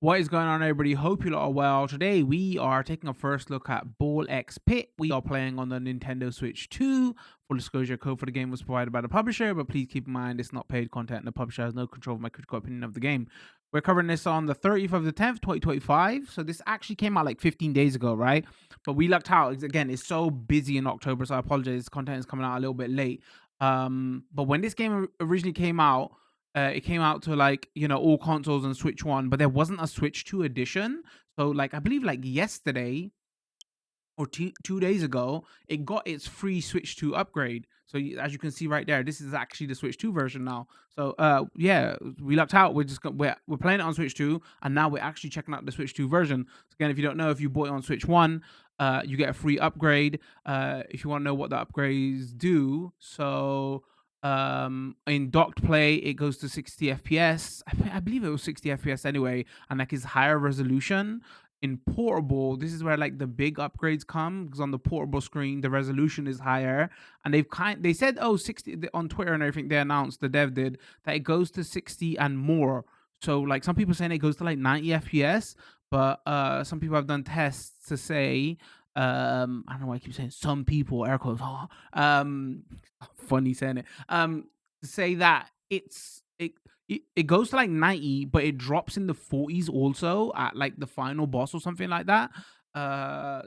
What is going on, everybody? Hope you lot are well. Today, we are taking a first look at Ball X Pit. We are playing on the Nintendo Switch 2. Full disclosure, code for the game was provided by the publisher, but please keep in mind it's not paid content and the publisher has no control of my critical opinion of the game. We're covering this on the 30th of the 10th, 2025. So this actually came out like 15 days ago, right? But we lucked out. Again, it's so busy in October, so I apologize. Content is coming out a little bit late. But when this game originally came out, it came out to like all consoles and Switch One, but there wasn't a Switch Two edition. So like I believe like yesterday or 2 days ago, it got its free Switch 2 upgrade. So as you can see right there, this is actually the Switch 2 version now. So yeah, we lucked out. We're playing it on Switch 2, and now we're actually checking out the Switch 2 version. So again, if you don't know, if you bought it on Switch 1, you get a free upgrade. If you want to know what the upgrades do, so in docked play it goes to 60 FPS. I believe it was 60 FPS anyway, and like it's higher resolution. In portable, this is where like the big upgrades come, because on the portable screen the resolution is higher, and they said, oh, 60 on Twitter and everything. They announced, the dev did, that it goes to 60 and more. So like some people saying it goes to like 90 FPS, but some people have done tests to say, I don't know why I keep saying some people, air quotes, funny saying it, to say that it goes to like 90, but it drops in the 40s also at like the final boss or something like that.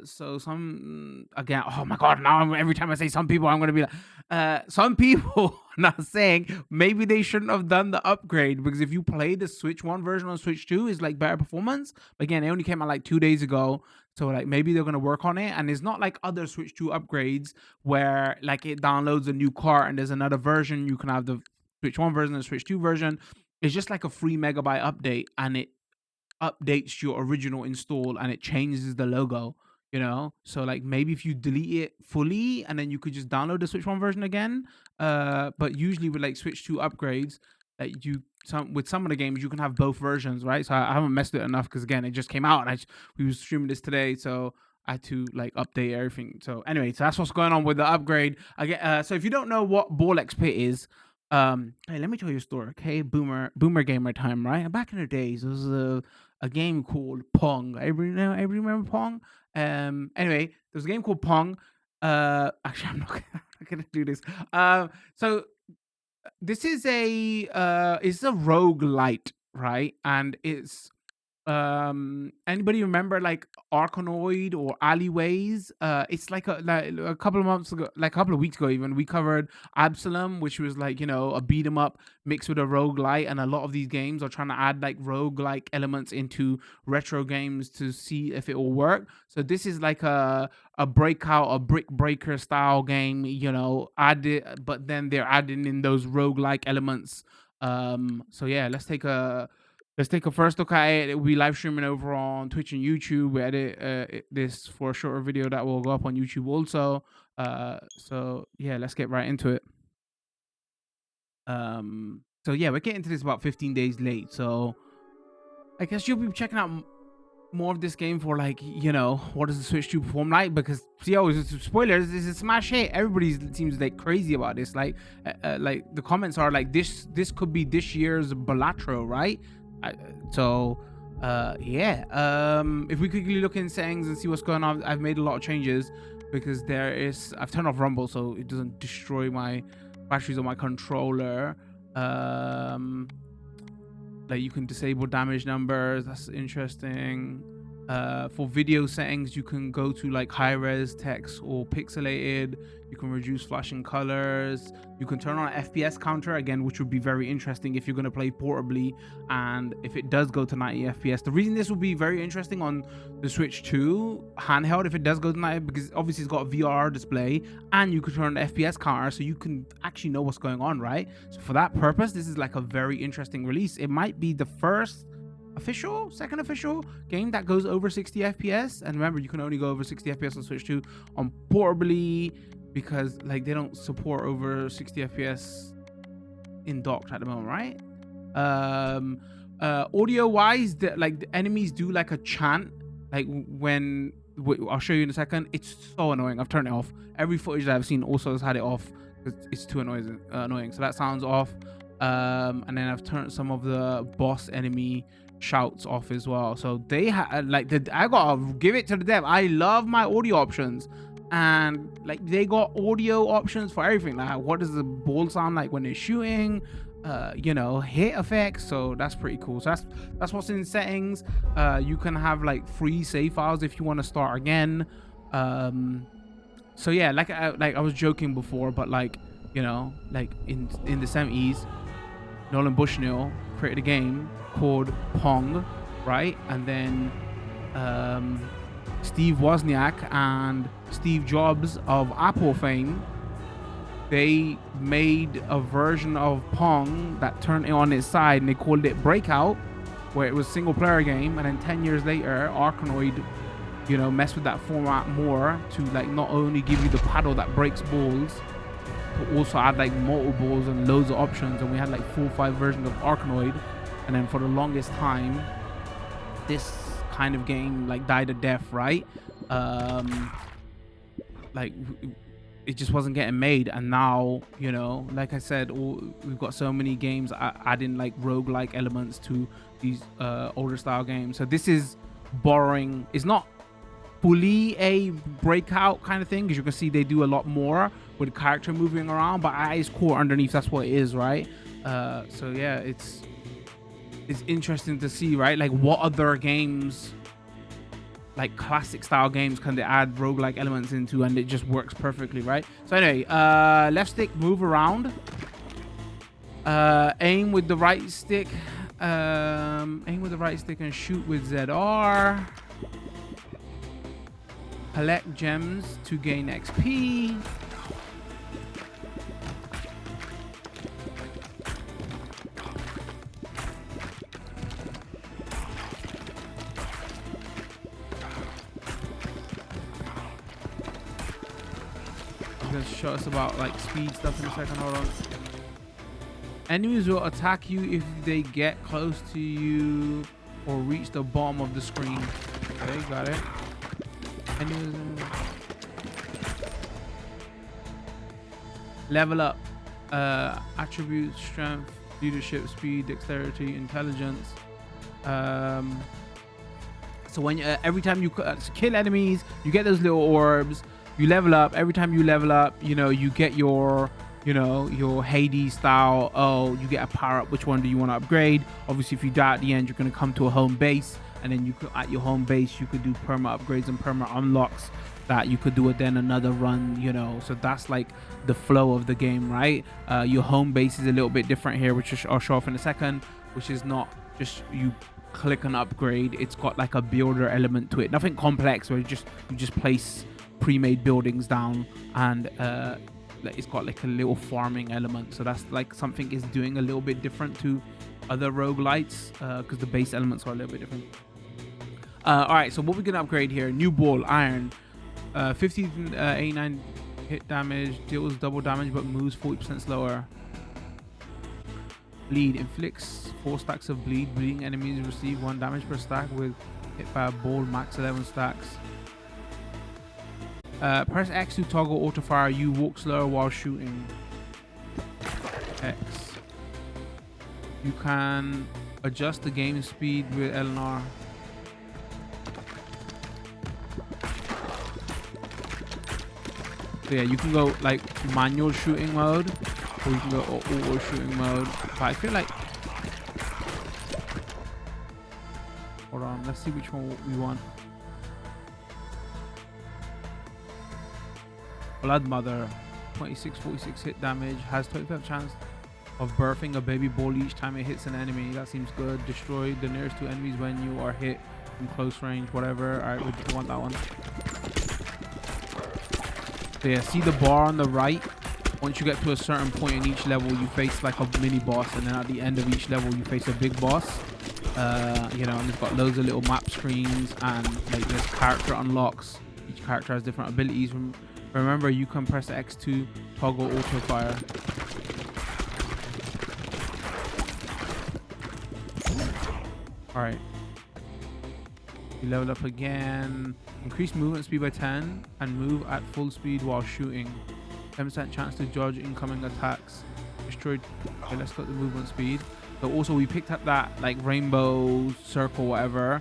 So some, again, oh my god, now every time I say some people, I'm gonna be like, some people not saying maybe they shouldn't have done the upgrade, because if you play the Switch 1 version on Switch 2, is like better performance. But again, it only came out like 2 days ago. So like maybe they're gonna work on it, and it's not like other Switch 2 upgrades where like it downloads a new cart and there's another version. You can have the Switch 1 version and the Switch 2 version. It's just like a free megabyte update, and it updates your original install and it changes the logo. So like maybe if you delete it fully and then you could just download the Switch 1 version again. But usually with like Switch 2 upgrades, that with some of the games you can have both versions, right? So I haven't messed it enough, because again, it just came out, and we were streaming this today, so I had to like update everything. So anyway, so that's what's going on with the upgrade. So if you don't know what Ball X Pit is, hey, let me tell you a story, okay? Boomer gamer time, right? Back in the days, there was a game called Pong. Everybody remember Pong? Anyway, there's a game called Pong. Actually, I'm not gonna do this. So this is it's a roguelite, right? And it's anybody remember like Arkanoid or Alleyways? It's like a couple of months ago, like a couple of weeks ago even, we covered Absalom, which was like a beat 'em up mixed with a roguelite. And a lot of these games are trying to add like roguelike elements into retro games to see if it will work. So this is like a breakout, a brick breaker style game, added, but then they're adding in those roguelike elements. So yeah, let's take a first look at it. We'll be live streaming over on Twitch and YouTube. We edit this for a shorter video that will go up on YouTube also. So yeah, let's get right into it. So yeah, we're getting to this about 15 days late. So I guess you'll be checking out more of this game for like, what does the Switch 2 perform like? Because spoilers, this is smash hit. Everybody seems like crazy about this. Like the comments are like, this could be this year's Balatro, right? Yeah. If we quickly look in settings and see what's going on, I've made a lot of changes, because I've turned off Rumble so it doesn't destroy my batteries on my controller. Like you can disable damage numbers. That's interesting. For video settings, you can go to like high res text or pixelated. You can reduce flashing colors. You can turn on an FPS counter again, which would be very interesting if you're going to play portably, and if it does go to 90 FPS. The reason this will be very interesting on the Switch 2 handheld, if it does go to 90, because obviously it's got a VR display, and you can turn on the FPS counter so you can actually know what's going on, right? So for that purpose, this is like a very interesting release. It might be the second official game that goes over 60 FPS. And remember, you can only go over 60 FPS on Switch 2 on portably, because like they don't support over 60 FPS in docked at the moment, right? Audio wise, like the enemies do like a chant, like when I'll show you in a second. It's so annoying. I've turned it off. Every footage that I've seen also has had it off because it's too annoying. So that sounds off. And then I've turned some of the boss enemy shouts off as well. So they had like I gotta give it to the dev. I love my audio options, and like they got audio options for everything. Like what does the ball sound like when they're shooting? You know, hit effects. So that's pretty cool. So that's what's in settings. You can have like free save files if you want to start again. So yeah, like I was joking before, but like, you know, like in the 70s, Nolan Bushnell created a game called Pong, right? And then Steve Wozniak and Steve Jobs of Apple fame, they made a version of Pong that turned it on its side, and they called it Breakout, where it was a single player game. And then 10 years later, Arkanoid, you know, messed with that format more to like not only give you the paddle that breaks balls, but also add like multiple balls and loads of options. And we had like 4 or 5 versions of Arkanoid. And then for the longest time, this kind of game like died a death, right? Like it just wasn't getting made. And now, you know, like I said, we've got so many games adding like roguelike elements to these older style games. So this is borrowing. It's not fully a Breakout kind of thing, because you can see they do a lot more with character moving around, but at its core underneath, that's what it is, right? So yeah, it's interesting to see, right? Like what other games, like classic style games, can they add roguelike elements into, and it just works perfectly, right? So anyway, left stick, move around, aim with the right stick, and shoot with ZR. Collect gems to gain XP. I'm gonna show us about like speed stuff in a second. Hold on. Enemies will attack you if they get close to you or reach the bottom of the screen. Okay, got it. Level up. Attributes: strength, leadership, speed, dexterity, intelligence. So when every time you kill enemies, you get those little orbs. You level up. Every time you level up, you know, you get your, you know, your Hades style. Oh, you get a power up. Which one do you want to upgrade? Obviously, if you die at the end, you're going to come to a home base, and then you could, at your home base, you could do perma upgrades and perma unlocks that you could do it then another run, you know. So that's like the flow of the game, right? Your home base is a little bit different here, which I'll show off in a second, which is not just you click an upgrade. It's got like a builder element to it, nothing complex, where you just place pre-made buildings down, and it's got like a little farming element. So that's like something is doing a little bit different to other roguelites, because the base elements are a little bit different. All right, so what we're gonna upgrade here: new ball, iron, 89 hit damage, deals double damage but moves 40% slower. Bleed, inflicts 4 stacks of bleed. Bleeding enemies receive 1 damage per stack with hit by a ball, max 11 stacks. Press X to toggle auto fire. You walk slower while shooting. X. You can adjust the game speed with L and R. So yeah, you can go like manual shooting mode, or you can go auto shooting mode. But I feel like, hold on, let's see which one we want. Blood Mother, 46 hit damage, has 25% chance of birthing a baby ball each time it hits an enemy. That seems good. Destroy the nearest 2 enemies when you are hit from close range, whatever. All right, we want that one. So yeah, see the bar on the right? Once you get to a certain point in each level, you face like a mini boss, and then at the end of each level, you face a big boss. You know, and it's got loads of little map screens, and like there's character unlocks. Each character has different abilities. Remember, you can press X to toggle auto fire. All right. You level up again. Increase movement speed by 10 and move at full speed while shooting. 10% chance to dodge incoming attacks. Destroyed. Okay, let's got the movement speed. So also we picked up that like rainbow circle, whatever.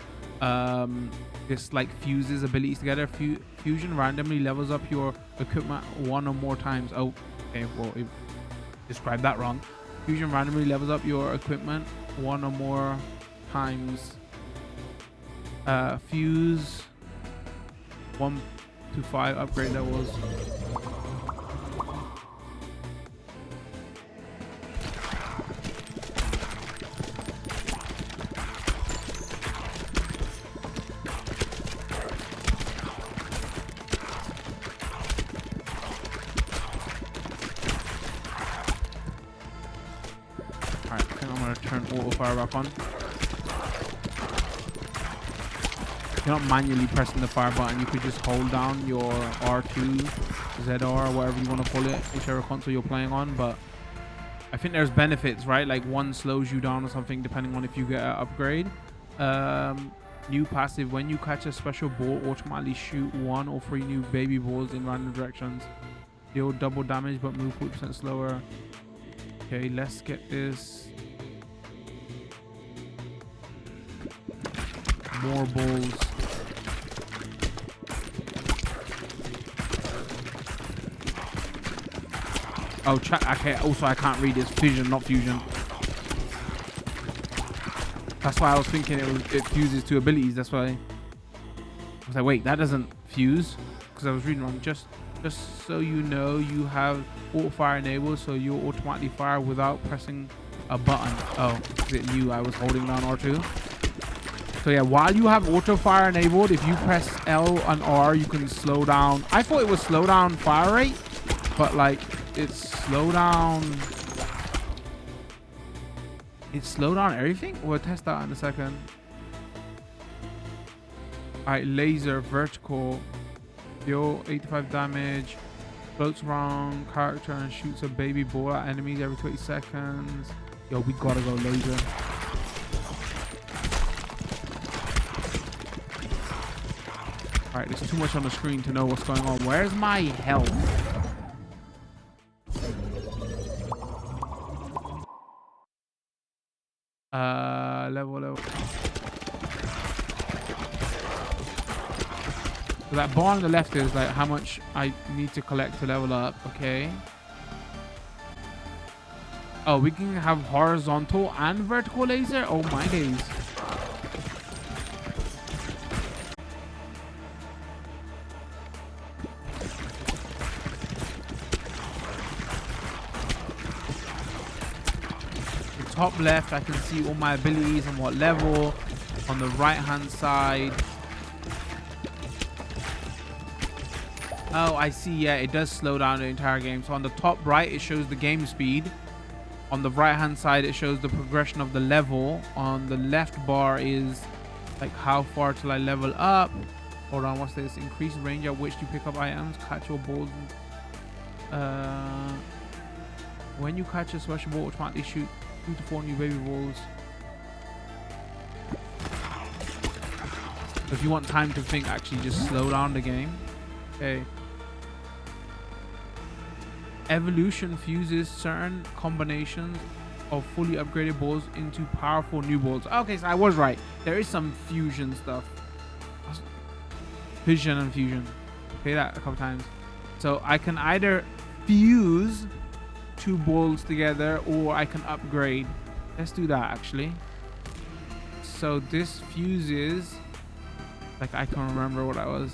This like fuses abilities together. Fusion randomly levels up your equipment 1 or more times. Oh, okay, well, it described that wrong. Fusion randomly levels up your equipment 1 or more times. Fuse 1 to 5 upgrade levels. Alright, I think I'm gonna turn auto fire back on. You're not manually pressing the fire button. You could just hold down your R2, ZR, whatever you want to call it, whichever console you're playing on. But I think there's benefits, right? Like one slows you down or something, depending on if you get an upgrade. New passive: when you catch a special ball, automatically shoot 1 or 3 new baby balls in random directions. Deal double damage, but move 40% slower. Okay, let's get this. More balls. Oh, okay. Also, I can't read this. Fission, not fusion. That's why I was thinking it fuses to abilities. That's why I was like, wait, that doesn't fuse, because I was reading wrong. Just so you know, you have auto fire enabled, so you'll automatically fire without pressing a button. Oh, is it new? I was holding down R2. So yeah, while you have auto fire enabled, if you press L and R, you can slow down. I thought it was slow down fire rate, but like it's slow down. It's slow down everything. We'll test that in a second. Alright, laser vertical. Deal 85 damage. Floats around character and shoots a baby ball at enemies every 20 seconds. Yo, we gotta go laser. Alright, there's too much on the screen to know what's going on. Where's my health? Level. So that bar on the left is like how much I need to collect to level up. Okay. Oh, we can have horizontal and vertical laser? Oh my days. Top left, I can see all my abilities and what level. On the right hand side, oh, I see. Yeah, it does slow down the entire game. So on the top right, it shows the game speed. On the right hand side, it shows the progression of the level. On the left bar is like how far till I level up. Hold on, what's this? Increase range at which you pick up items, catch your balls. When you catch a special ball, automatically shoot 2 to 4 new baby balls. So if you want time to think, actually just slow down the game. Okay. Evolution fuses certain combinations of fully upgraded balls into powerful new balls. Okay, so I was right. There is some fusion stuff. Fission and fusion. Okay, that a couple times. So I can either fuse 2 balls together, or I can upgrade. Let's do that actually. So this fuses, like I can't remember what that was.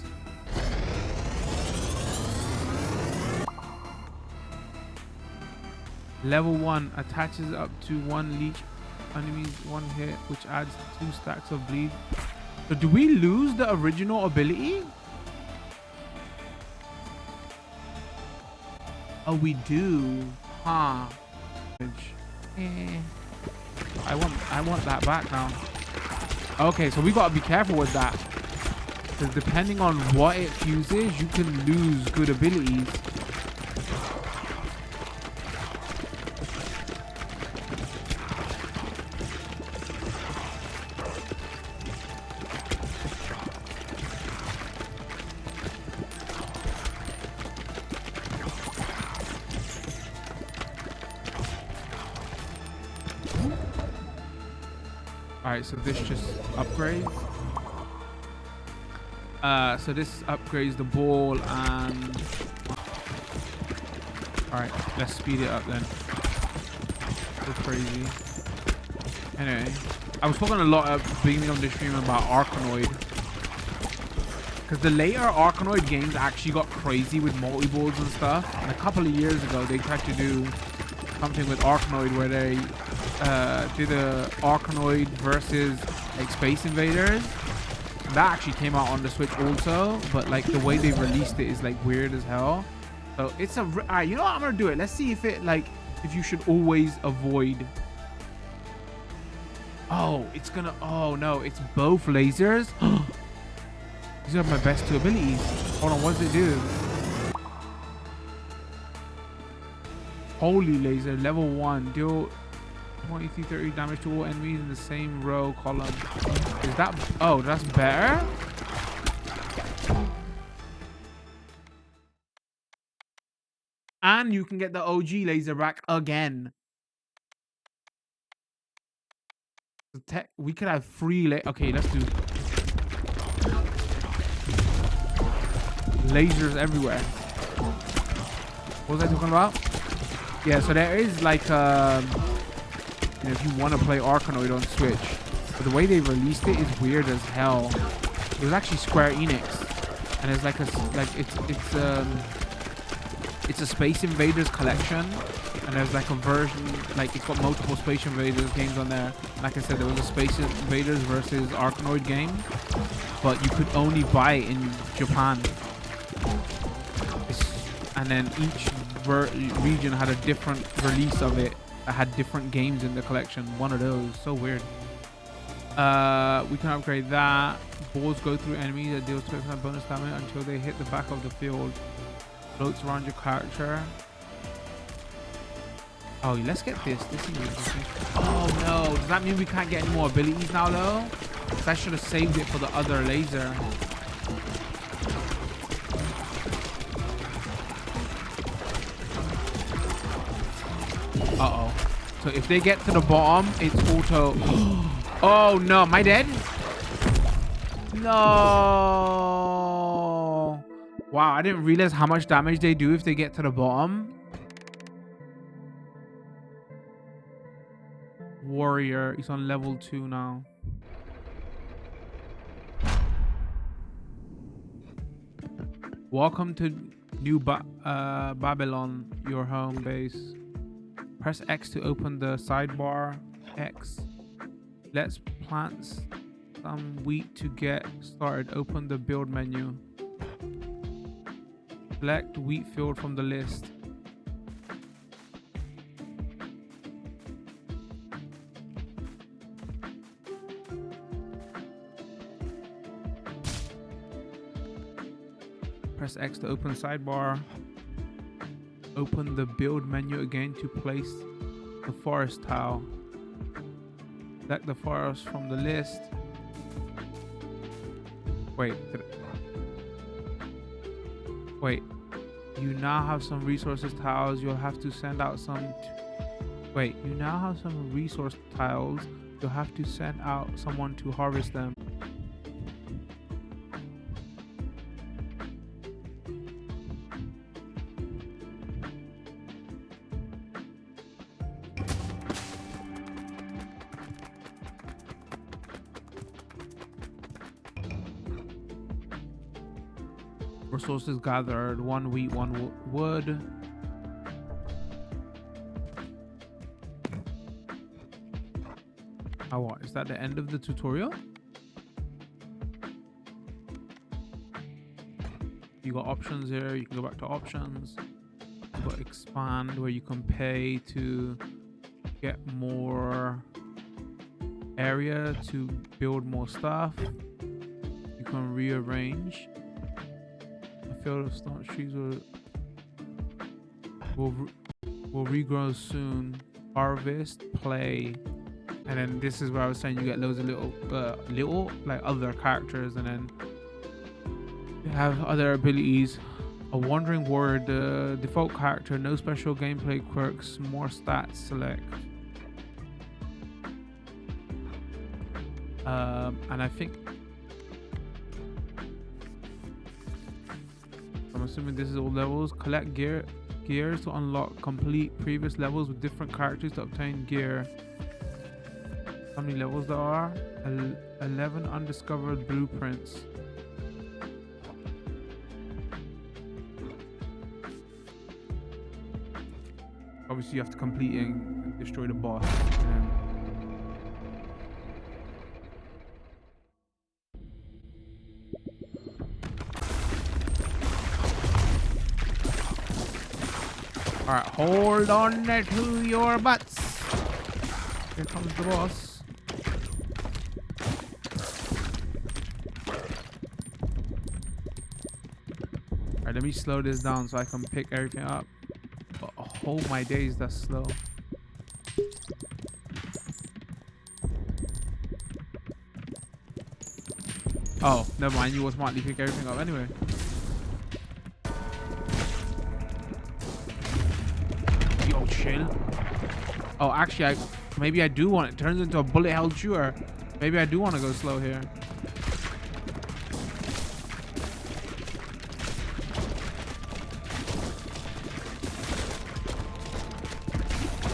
Level 1 attaches up to 1 leech enemies 1 hit, which adds 2 stacks of bleed. So do we lose the original ability? Oh, we do. Huh. I want that back now. Okay, so we gotta be careful with that, because depending on what it fuses, you can lose good abilities. Alright, so this just upgrades. So this upgrades the ball and... Alright, let's speed it up then. So crazy. Anyway, I was talking a lot at the beginning of the stream about Arkanoid. Because the later Arkanoid games actually got crazy with multi-balls and stuff. And a couple of years ago, they tried to do something with Arkanoid where they did a Arkanoid versus like Space Invaders. And that actually came out on the Switch also. But like the way they released it is like weird as hell. So it's a... Alright, you know what? I'm going to do it. Let's see if it like... If you should always avoid... Oh, it's gonna... Oh, no. It's both lasers. These are my best two abilities. Hold on. What does it do? Holy laser. Level 1. Deal 20-30 damage to all enemies in the same row column. Is that... Oh, that's better? And you can get the OG laser back again. We could have free... Okay, let's do... Lasers everywhere. What was I talking about? Yeah, so there is like... you know, if you want to play Arkanoid on Switch. But the way they released it is weird as hell. It was actually Square Enix. And it's like a... Like, it's a Space Invaders collection, and there's like a version, like it's got multiple Space Invaders games on there. Like I said, there was a Space Invaders versus Arkanoid game, but you could only buy it in Japan. And then each region had a different release of it that had different games in the collection. One of those, so weird. We can upgrade that. Balls go through enemies that deals 20% bonus damage until they hit the back of the field. Floats around your character. Oh, let's get this. This is interesting. Oh no, does that mean we can't get any more abilities now though? Because I should have saved it for the other laser. Uh-oh. So if they get to the bottom, it's auto... Oh no, am I dead? No. Wow, I didn't realize how much damage they do if they get to the bottom. Warrior, he's on level 2 now. Welcome to New Babylon, your home base. Press X to open the sidebar. X. Let's plant some wheat to get started. Open the build menu. Select wheat field from the list. Press X to open sidebar. Open the build menu again to place the forest tile. Select the forest from the list. Wait. Wait. You now have some resources tiles. You'll have to send out some... Wait. You now have some resource tiles. You'll have to send out someone to harvest them. Resources gathered, 1 wheat, 1 wood. Oh, what? Is that the end of the tutorial? You got options here. You can go back to options. You got expand, where you can pay to get more area to build more stuff. You can rearrange. Field of stone trees will regrow soon. Harvest, play, and then this is where I was saying you get loads of little like other characters, and then you have other abilities. A wandering warrior, the default character, no special gameplay quirks, more stats. Select. And I think I'm assuming this is all levels. Collect gears to unlock complete previous levels with different characters to obtain gear. How many levels there are? 11 undiscovered blueprints. Obviously, you have to complete and destroy the boss. All right, hold on to your butts. Here comes the boss. All right, let me slow this down so I can pick everything up. Oh my days, that's slow. Oh, never mind. You automatically pick everything up anyway. Yo, chill. Oh, actually, maybe I do want it. Turns into a bullet hell shooter. Maybe I do want to go slow here.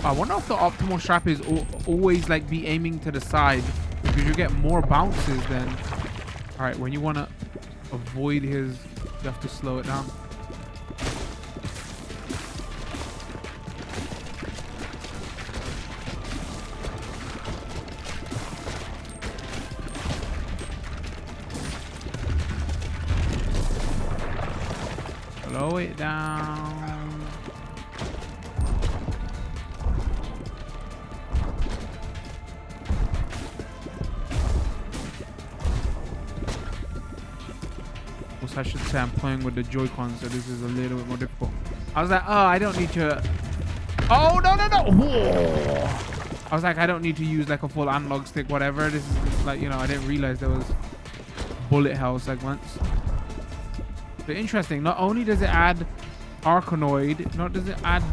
I wonder if the optimal strap is always like be aiming to the side, because you get more bounces then. All right, when you want to avoid his, you have to slow it down. Slow it down. I should say I'm playing with the Joy-Con, so this is a little bit more difficult. I was like, oh, I don't need to... Oh, no, no, no! Whoa. I was like, I don't need to use like a full analog stick, whatever. This is like, you know, I didn't realize there was bullet hell segments. But interesting, not only does it add Arkanoid, not does it add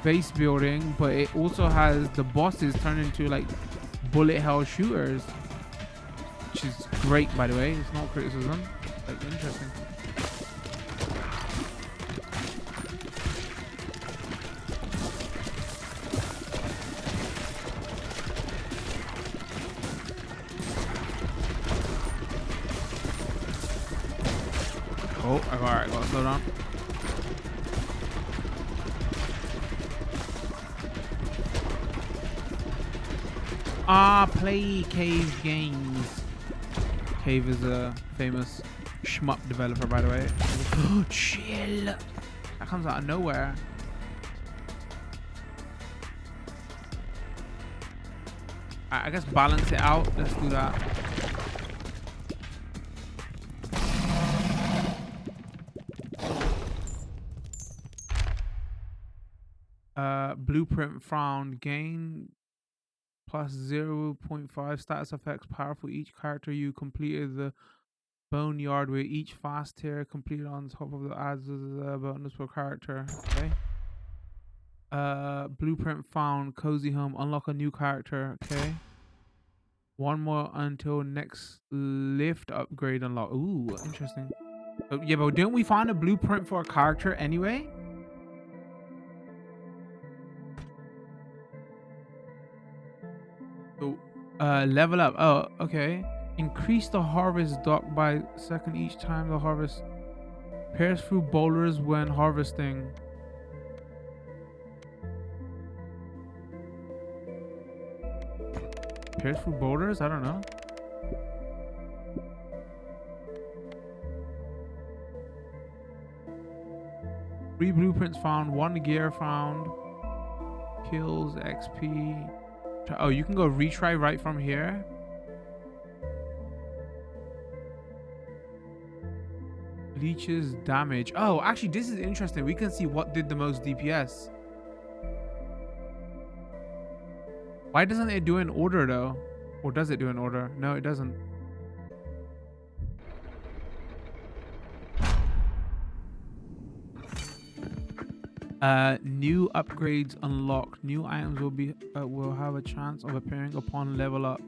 base building, but it also has the bosses turn into like bullet hell shooters. Which is great, by the way. It's not criticism. Like, interesting. Oh, alright, gotta slow down. Play Cave games. Cave is a famous shmup developer, by the way. Oh, chill. That comes out of nowhere. I guess balance it out. Let's do that. Blueprint found. Gain plus 0.5 status effects powerful each character you completed the boneyard with each fast tier completed on top of the adds a bonus per character. Okay. Blueprint found. Cozy home. Unlock a new character. Okay. One more until next lift upgrade unlock. Ooh, interesting. Yeah, but didn't we find a blueprint for a character anyway? So, level up. Oh, okay. Increase the harvest dock by second each time the harvest. Pierce through boulders when harvesting. Pierce through boulders? I don't know. Three blueprints found. One gear found. Kills XP. Oh, you can go retry right from here. Leeches damage. Oh, actually, this is interesting. We can see what did the most DPS. Why doesn't it do in order though? Or does it do in order? No, it doesn't. New upgrades unlocked. New items will have a chance of appearing upon level up.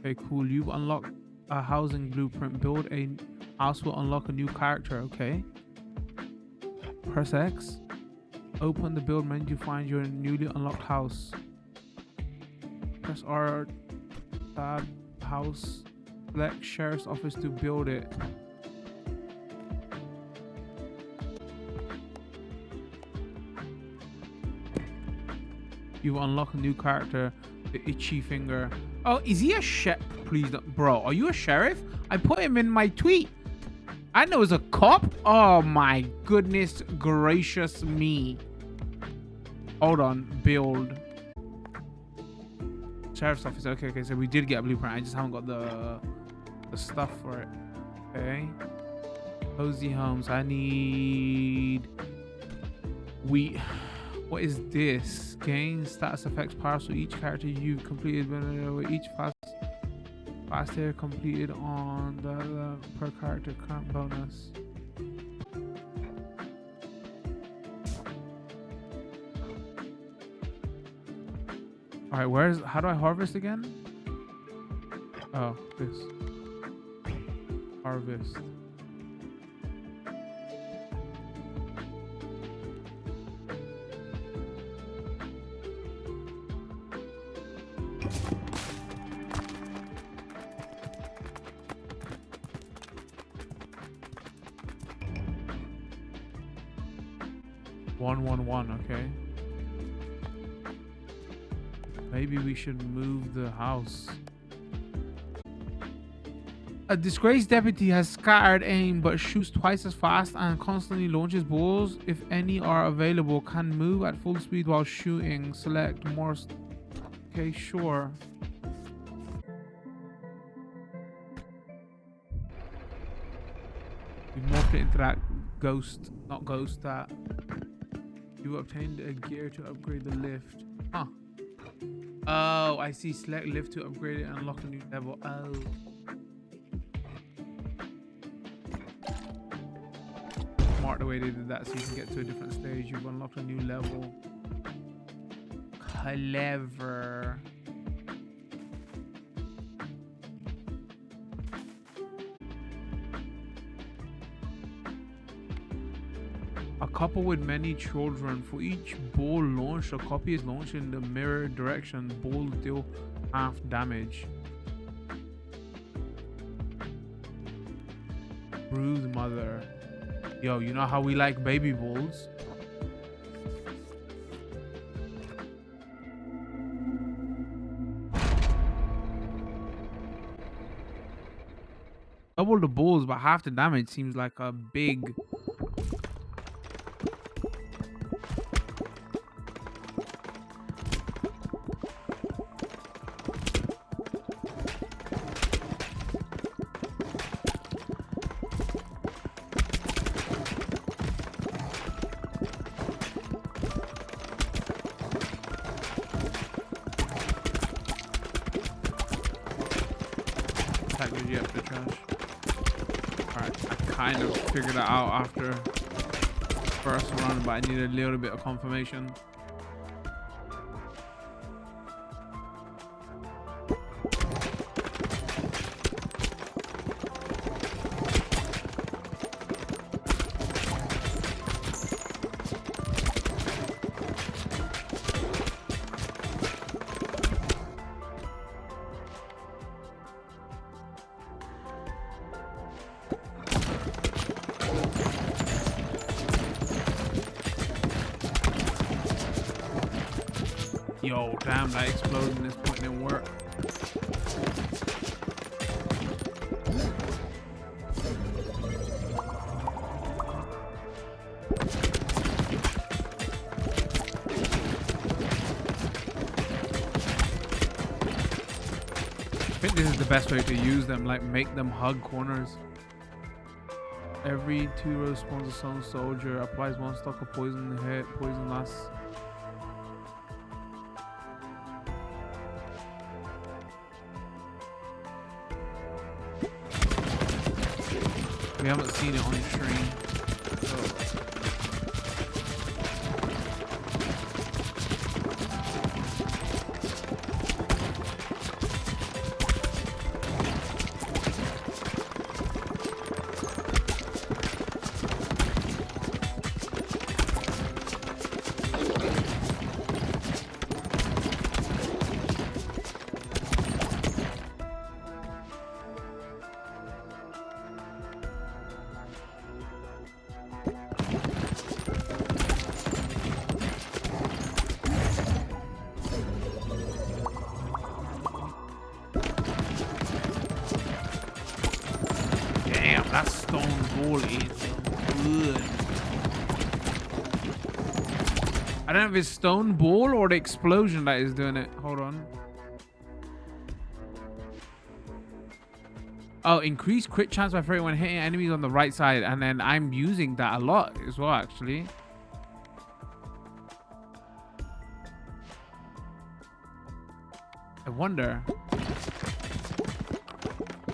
Okay, cool. You've unlocked a housing blueprint. Build a house will unlock a new character. Okay. Press X. Open the build menu. Find your newly unlocked house. Press R. Tab. House. Select sheriff's office to build it. You unlock a new character, the itchy finger. Oh, is he a sheriff? Please don't. Bro, are you a sheriff? I put him in my tweet. I know he's a cop. Oh my goodness gracious me. Hold on. Build. Sheriff's office. Okay, so we did get a blueprint. I just haven't got the stuff for it. Okay. Cozy homes. I need wheat. What is this? Gain status effects parcel. Each character you've completed with each fast here completed on the per character current bonus. All right, how do I harvest again? Oh, this. Harvest. One, okay. Maybe we should move the house. A disgraced deputy has scattered aim but shoots twice as fast and constantly launches balls. If any are available, can move at full speed while shooting. Select more. Okay, sure. We morphed it into that ghost, not ghost, that. You obtained a gear to upgrade the lift. Huh. Oh, I see. Select lift to upgrade it and unlock a new level. Oh. Smart the way they did that so you can get to a different stage. You've unlocked a new level. Clever. A couple with many children. For each ball launched, a copy is launched in the mirror direction. Balls deal half damage. Brood mother. Yo, you know how we like baby balls? Double the balls, but half the damage seems like a big... technology up the trash. Alright, I kind of figured it out after first run, but I needed a little bit of confirmation. Yo, damn, that explosion this point didn't work. I think this is the best way to use them, like make them hug corners. Every 2 rows spawns a stone soldier, applies 1 stock of poison hit, poison lasts. We haven't seen it on stream. So. That stone ball is good. I don't know if it's stone ball or the explosion that is doing it. Hold on. Oh, increased crit chance by 30 when hitting enemies on the right side. And then I'm using that a lot as well, actually. I wonder.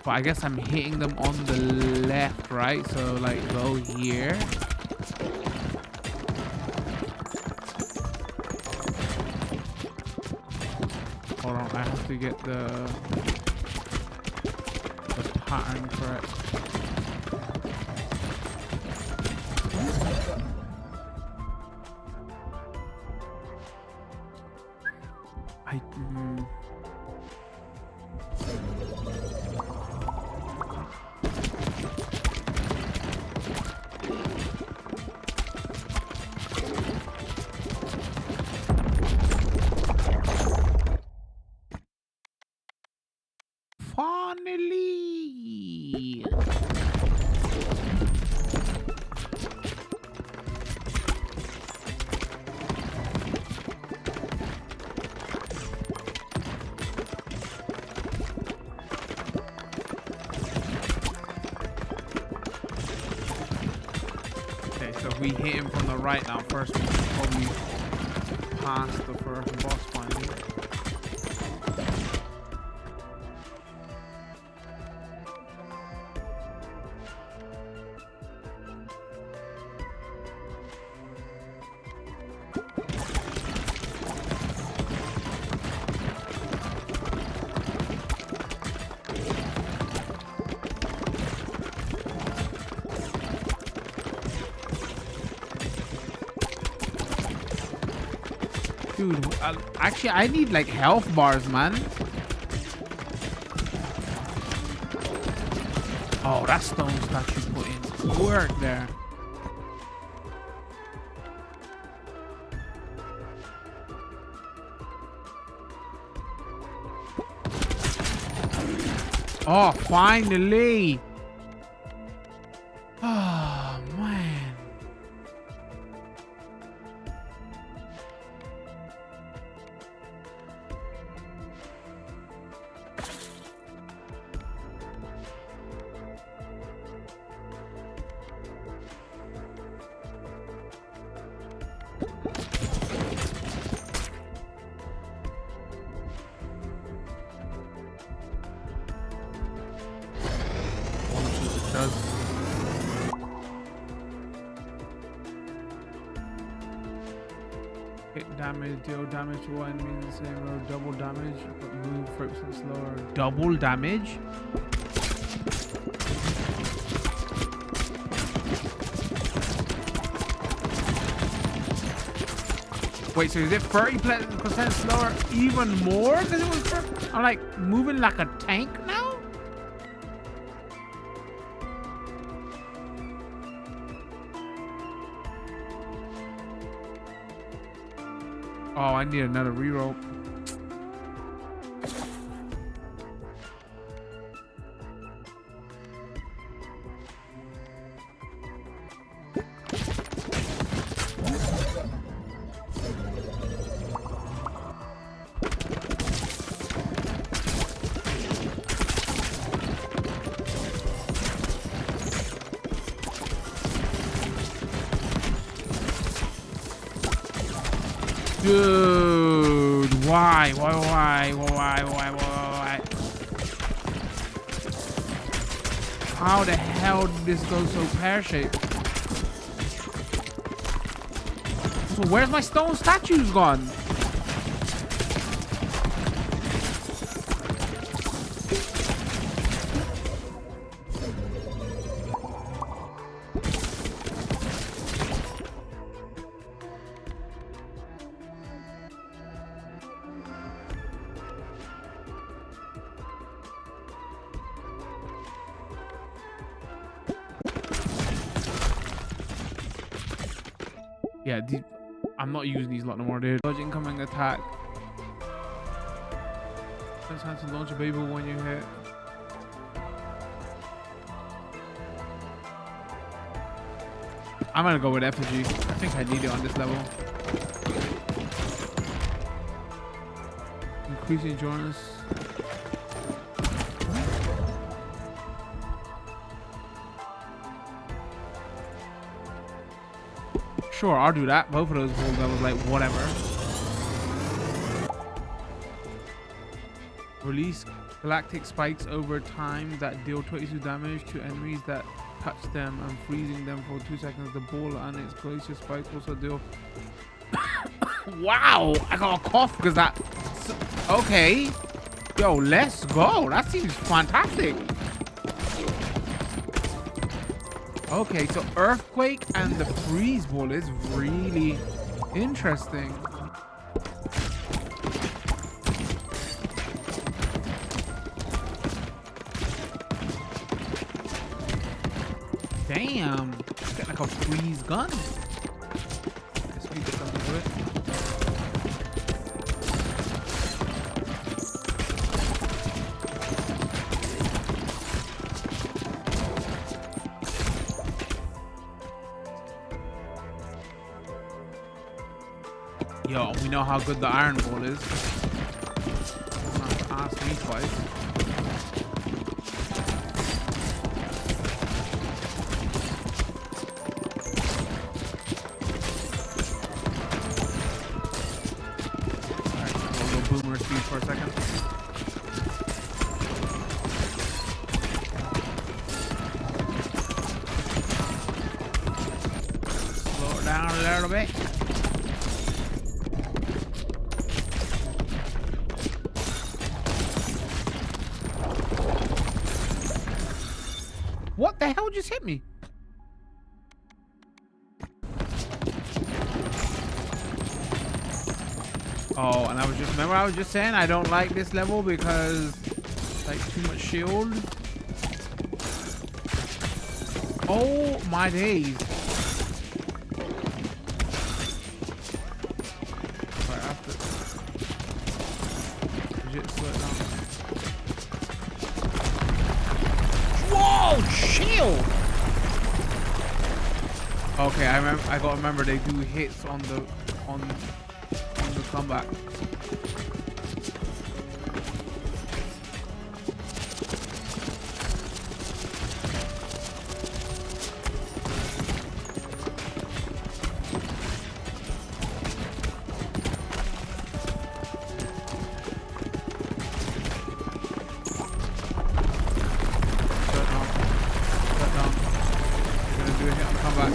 But I guess I'm hitting them on the left, right? So, like, go here. Hold on, I have to get the pattern correct. Finally. Okay, so if we hit him from the right now, first we should probably pass the first boss finally. Dude, actually, I need like health bars, man. Oh, that stone statue put in work there. Oh, finally. Oh, man. Hit damage, deal damage to one enemies in the same row, double damage, but move 30% slower. Double damage? Wait, so is it 30% slower even more than it was first? I'm like moving like a tank now? Oh, I need another reroll. Dude, why? How the hell did this go so pear-shaped? So where's my stone statues gone? Yeah, I'm not using these lot no more, dude. Dodge incoming attack. Press time to launch a baby when you hit. I'm gonna go with effigy. I think I need it on this level. Increasing endurance. Sure, I'll do that. Both of those gold levels, like whatever. Release galactic spikes over time that deal 22 damage to enemies that touch them and freezing them for 2 seconds. The ball and its glacier spikes also deal. Wow, I got a cough because that. Okay, yo, let's go. That seems fantastic. Okay, so earthquake and the freeze ball is really interesting. Damn, get like a freeze gun. Let's get something to it. Yo, we know how good the iron ball is. Don't have to ask me twice. Boomer speed for a second. Slow it down a little bit. What the hell just hit me? Oh, and remember I was just saying I don't like this level because like too much shield. Oh my days. Right after. Legit slow it down. Whoa, shield! Okay, I gotta remember they do hits on the comeback. Shut down. You're gonna do a hit on the comeback.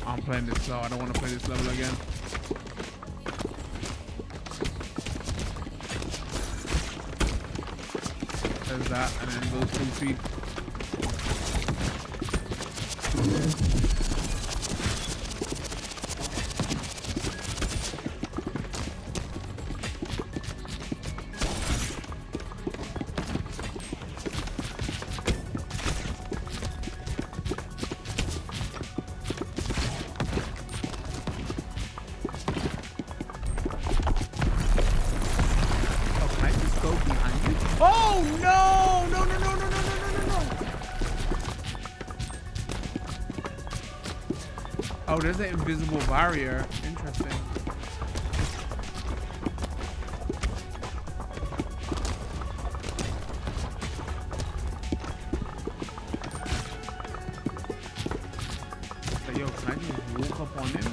I'm playing this slow. I don't want to play this level again. There's that, and then goes full speed. Oh no! No, no, no, no, no, no, no, no, no. Oh, there's an invisible barrier. Interesting. Yo, can I just walk up on him?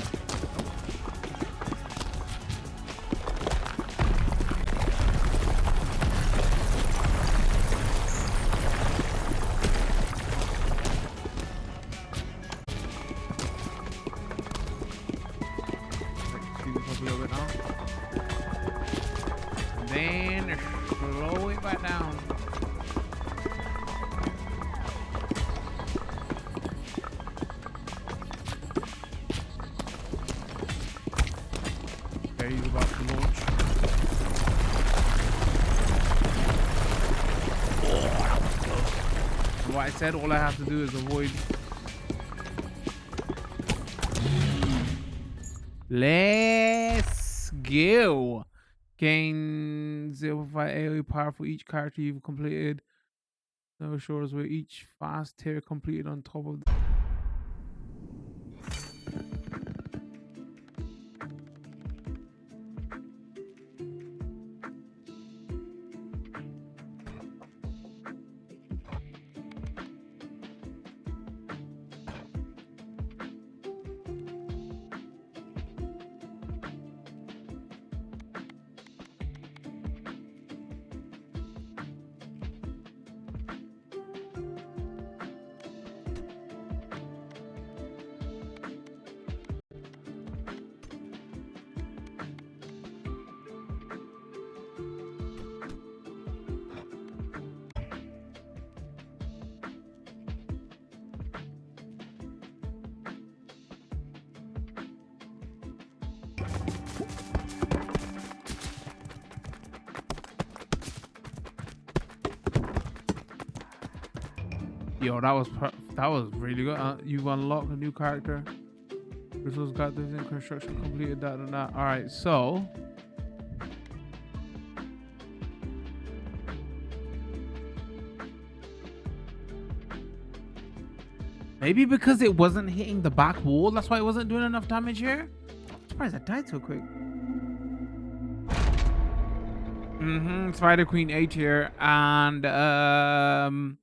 Then slow it back down. Okay, he's about to launch. And what I said, all I have to do is avoid. Let's go. Gain 0.5 AoE power for each character you've completed. Never shows where each fast tier completed on top of. Yo, that was really good. You've unlocked a new character. Resource got this in construction completed. That and that. All right, so maybe because it wasn't hitting the back wall, that's why it wasn't doing enough damage here. I'm surprised I died so quick. Spider Queen 8 here, and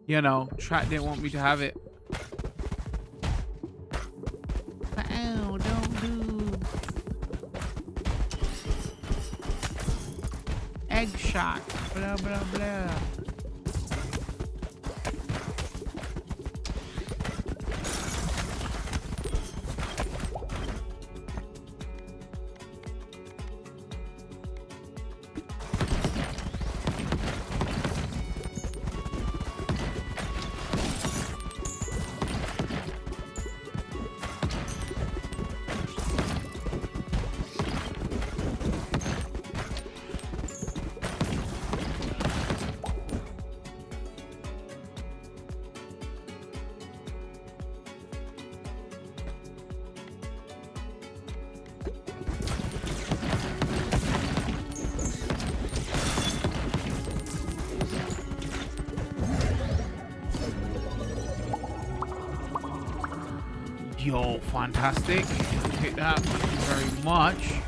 you know, chat didn't want me to have it. Ow, don't do egg shot. Blah blah blah. Yo, fantastic. Hit that. Thank you very much.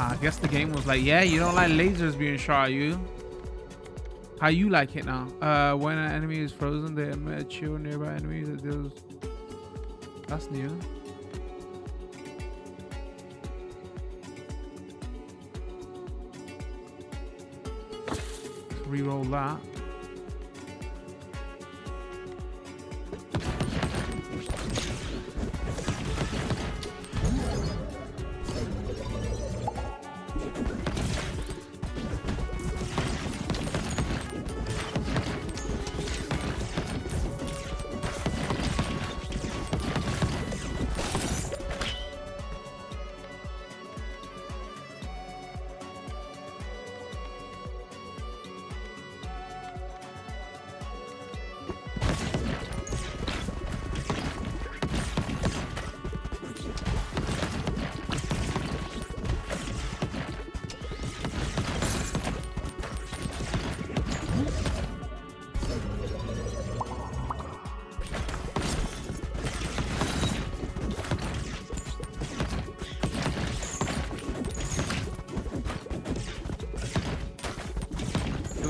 I guess the game was like, yeah, you don't like lasers being shot at you. How you like it now? When an enemy is frozen, they emit a chill nearby enemies that deals. That's new. Let's re-roll that.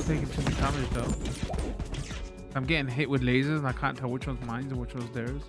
Taking too much damage though. I'm getting hit with lasers and I can't tell which one's mine and which one's theirs.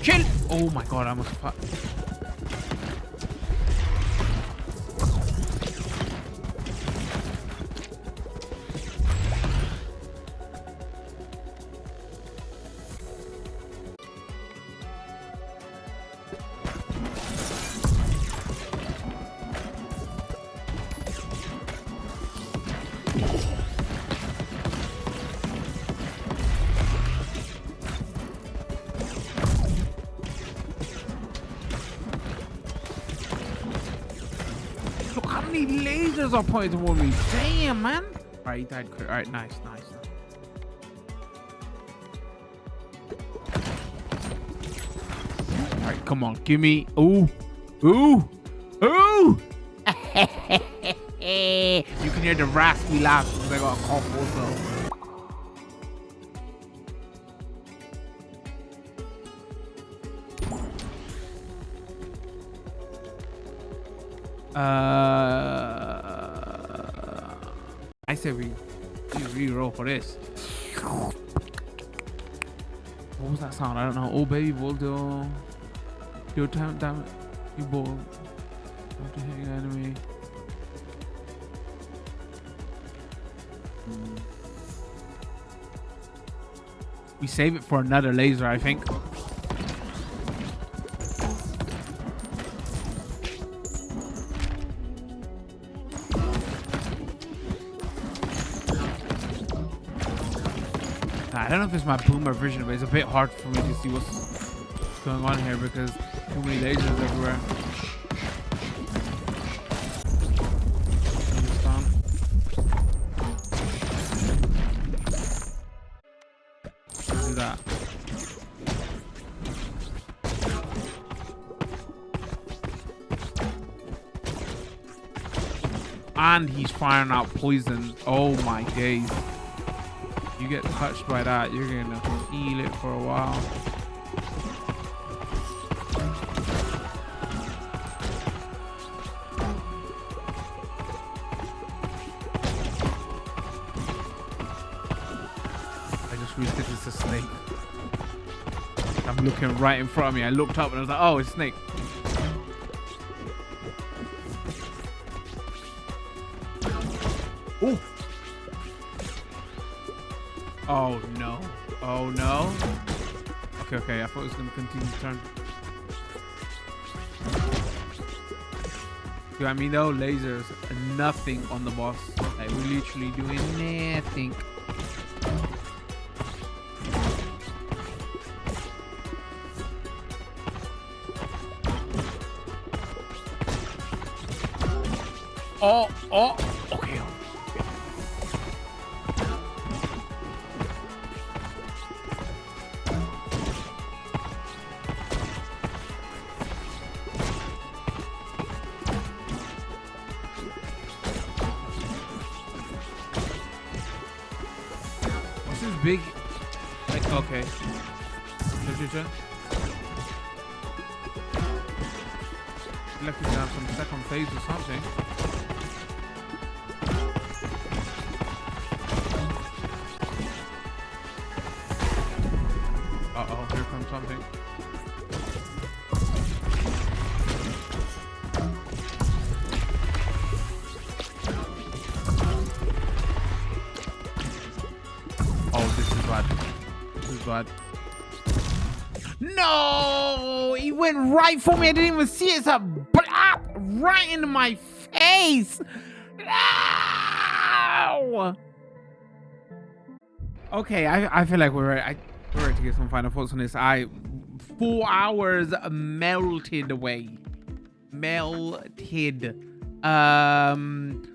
Chill. Oh my god, I almost Look how many lasers are pointed toward me. Damn, man. Alright, he died quick. Alright, nice. Alright, come on. Give me. Ooh. You can hear the raspy laugh because I got a cough also. I say we re-roll for this. What was that sound? I don't know. Oh baby, bulldog. Your time, damn it. You ball. Have to hit your enemy. We save it for another laser, I think. I don't know if it's my boomer vision, but it's a bit hard for me to see what's going on here because too many lasers everywhere. Do that. And he's firing out poison. Oh my days. You get touched by that, you're gonna feel it for a while. I just realized it's a snake. I'm looking right in front of me. I looked up and I was like, oh, it's a snake. Oh. Oh no. Oh no. Okay. I thought it was going to continue to turn. You know what I mean though? Lasers. Nothing on the boss. Like, we're literally doing nothing. Oh. Okay. Big, like, okay. Lucky to have some second phase or something. Uh-oh, here comes something. Bad. No, he went right for me. I didn't even see it. It's a blap right into my face. No. Okay, I feel like we're ready. We're ready to get some final thoughts on this. 4 hours melted away.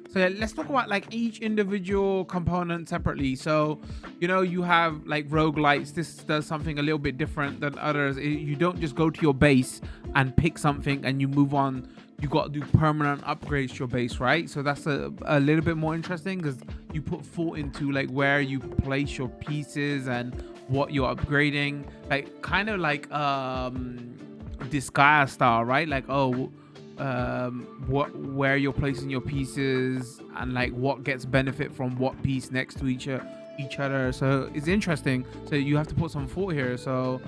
So yeah, let's talk about like each individual component separately. So, you know, you have like roguelites. This does something a little bit different than others. You don't just go to your base and pick something and you move on. You got to do permanent upgrades to your base, right? So that's a little bit more interesting because you put thought into like where you place your pieces and what you're upgrading. Like kind of like Disgaea style, right? Like, oh, where you're placing your pieces and like what gets benefit from what piece next to each other. So it's interesting. So you have to put some thought here. So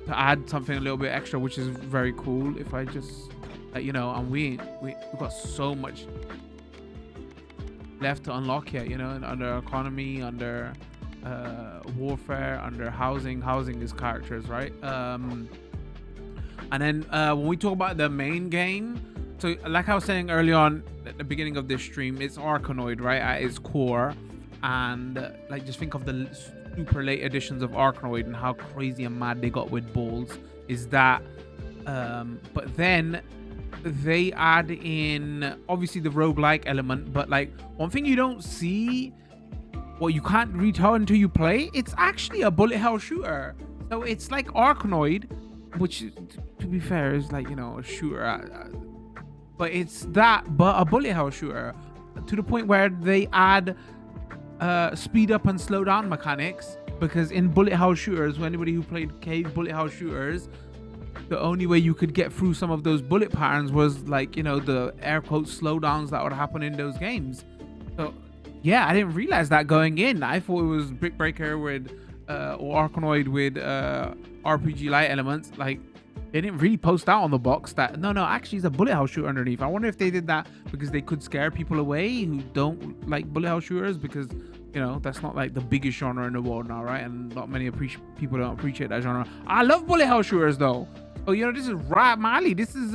to add something a little bit extra, which is very cool. If I just, you know, and we've got so much left to unlock here, you know, under economy, under warfare, under housing. Housing is characters, right? And then when we talk about the main game, so like I was saying early on at the beginning of this stream, it's Arkanoid, right, at its core. And like, just think of the super late editions of Arkanoid and how crazy and mad they got with balls. Is that but then they add in obviously the roguelike element, but like one thing you don't see, well, you can't read how until you play, it's actually a bullet hell shooter. So it's like Arkanoid, which to be fair is like, you know, a shooter, but it's that, but a bullet hell shooter, to the point where they add speed up and slow down mechanics. Because in bullet hell shooters, for anybody who played cave bullet hell shooters, the only way you could get through some of those bullet patterns was like, you know, the air quotes slowdowns that would happen in those games. So yeah, I didn't realize that going in. I thought it was Brick Breaker with or Arkanoid with RPG light elements. Like, they didn't really post out on the box that no, actually it's a bullet hell shooter underneath. I wonder if they did that because they could scare people away who don't like bullet hell shooters, because, you know, that's not like the biggest genre in the world now, right? And not many people don't appreciate that genre. I love bullet hell shooters though. Oh, you know, this is right up my alley. This is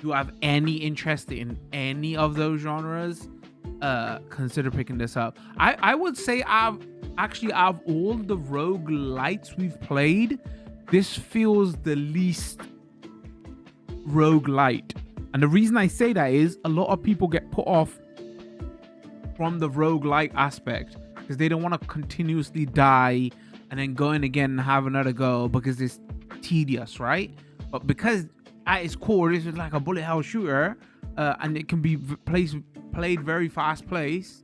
you have any interest in any of those genres, consider picking this up. I would say I've actually, out of all the roguelites we've played, this feels the least roguelite. And the reason I say that is a lot of people get put off from the roguelike aspect because they don't want to continuously die and then go in again and have another go because it's tedious, right? But because at its core this is like a bullet hell shooter, and it can be played very fast pace,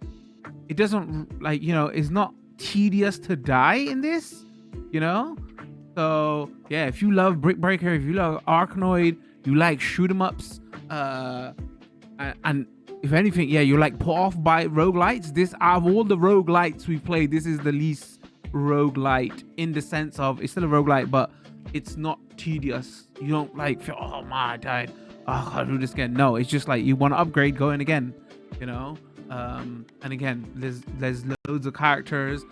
it doesn't, like, you know, it's not tedious to die in this, you know. So yeah, if you love Brick Breaker, if you love Arkanoid, you like shoot 'em ups, and if anything, yeah, you're like put off by roguelites, this, out of all the roguelites we've played, this is the least roguelite, in the sense of it's still a roguelite, but it's not tedious. You don't like feel, oh my, I died, oh, I gotta do this again. No, it's just like you want to upgrade, go in again, you know. And again, there's loads of characters.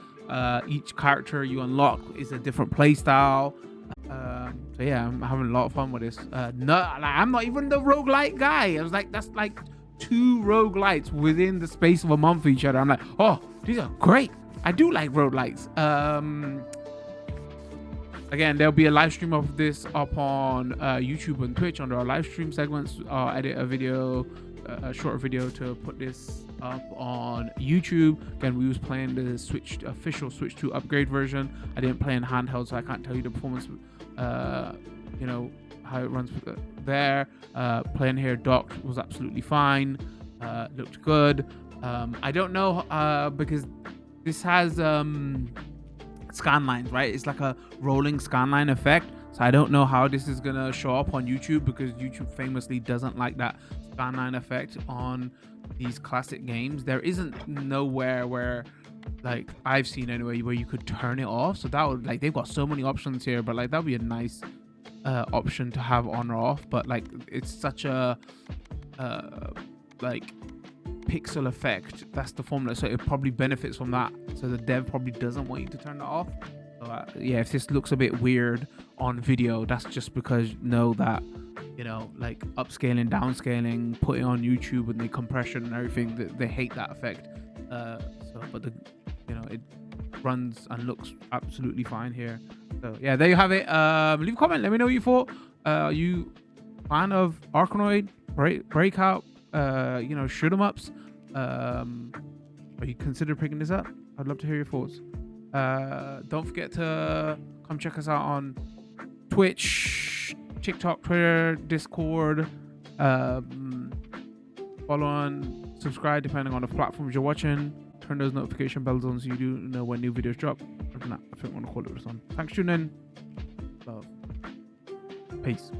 Each character you unlock is a different play style. So yeah, I'm having a lot of fun with this. No, like, I'm not even the roguelite guy. I was like, that's like 2 roguelites within the space of a month of each other. I'm like, oh, these are great. I do like roguelites. Again, there'll be a live stream of this up on YouTube and Twitch under our live stream segments. I'll edit a video, a short video to put this up on YouTube. Again, we was playing the official Switch 2 upgrade version. I didn't play in handheld, so I can't tell you the performance, you know, how it runs there. Playing here docked was absolutely fine. Looked good. I don't know, because this has scan lines, right? It's like a rolling scan line effect. So I don't know how this is gonna show up on YouTube, because YouTube famously doesn't like that scan line effect on these classic games. There isn't nowhere where, like, I've seen anyway, where you could turn it off. So that would, like, they've got so many options here, but like that'd be a nice option to have on or off. But like, it's such a like pixel effect, that's the formula, so it probably benefits from that. So the dev probably doesn't want you to turn that off. So yeah, if this looks a bit weird on video, that's just because know that, you know, like upscaling, downscaling, putting on YouTube and the compression and everything, that they hate that effect. So but the, you know, it runs and looks absolutely fine here. So yeah, there you have it. Leave a comment, let me know what you thought. You fan of Arkanoid, Breakout, you know, shoot 'em ups? Are you consider picking this up? I'd love to hear your thoughts. Don't forget to come check us out on Twitch, TikTok, Twitter, Discord. Follow and subscribe depending on the platforms you're watching. Turn those notification bells on so you do know when new videos drop. Other than that, I think I'm gonna call it this one. Thanks for tuning in. Love. Peace.